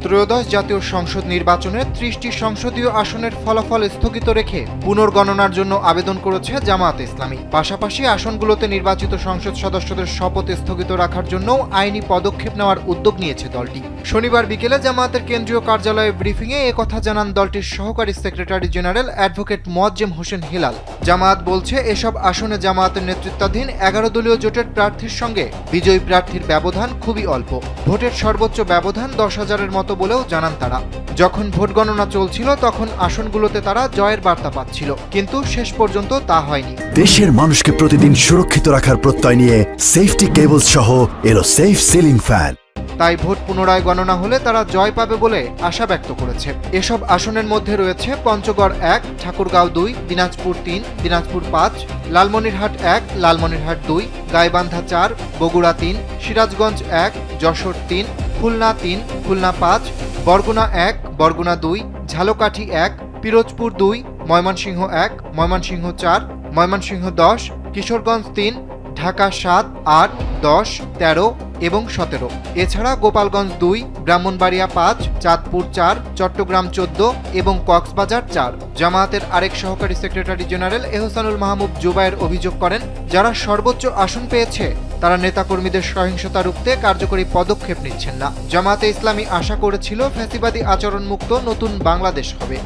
ত্রয়োদশ জাতীয় সংসদ নির্বাচনে ৩০টি সংসদীয় আসনের ফলাফল স্থগিত রেখে পুনর্গণনার জন্য আবেদন করেছে জামায়াতে ইসলামী। পাশাপাশি আসনগুলোতে নির্বাচিত সংসদ সদস্যদের শপথ স্থগিত রাখার জন্যও আইনি পদক্ষেপ নেওয়ার উদ্যোগ নিয়েছে দলটি। শনিবার বিকেলে জামায়াতের কেন্দ্রীয় কার্যালয়ে ব্রিফিংয়ে একথা জানান দলটির সহকারী secretary general advocate Moazzem Hossain Helal. Jamaat বলছে, এসব আসনে জামায়াতের নেতৃত্বাধীন ১১ দলীয় জোটের প্রার্থীর সঙ্গে বিজয়ী প্রার্থীর ব্যবধান খুবই অল্প। ভোটের সর্বোচ্চ ব্যবধান ১০,০০০-এর মতো বলেও জানান তারা। যখন ভোট গণনা চলছিল তখন আসনগুলোতে তারা জয়ের বার্তা পাচ্ছিল, কিন্তু শেষ পর্যন্ত তা হয়নি। দেশের মানুষকে প্রতিদিন সুরক্ষিত রাখার প্রত্যয় নিয়ে সেফটি কেবল সহ এলো সেফ সিলিং ফ্যান। তাই ভোট পুনরায় গণনা হলে তারা জয় পাবে বলে আশা ব্যক্ত করেছে। এসব আসনের মধ্যে রয়েছে পঞ্চগড় ১, ঠাকুরগাঁও ২, দিনাজপুর ৩, দিনাজপুর ৫, লালমনিরহাট ১, লালমনিরহাট ২, গাইবান্ধা ৪, বগুড়া ৩, সিরাজগঞ্জ ১, যশোর ৩, খুলনা ৩, খুলনা ৫, বরগুনা ১, বরগুনা ২, ঝালকাঠি ১, পিরোজপুর ২, ময়মনসিংহ ১, ময়মনসিংহ ৪, ময়মনসিংহ ১০, কিশোরগঞ্জ ৩, ঢাকা ৭, ৮, ১০, ১৩ এবং ১৭। এছাড়া গোপালগঞ্জ ২, ব্রাহ্মণবাড়িয়া ৫, চাঁদপুর ৪, চট্টগ্রাম ১৪ এবং কক্সবাজার ৪। জামায়াতের আরেক সহকারী সেক্রেটারি জেনারেল এহসানুল মাহমুদ জুবায়ের অভিযোগ করেন, যারা সর্বোচ্চ আসন পেয়েছে তারা নেতাকর্মীদের সহিংসতা রুখতে কার্যকরী পদক্ষেপ নিচ্ছেন না। জামায়াতে ইসলামী আশা করেছিল ফ্যাসিবাদী আচরণমুক্ত নতুন বাংলাদেশ হবে।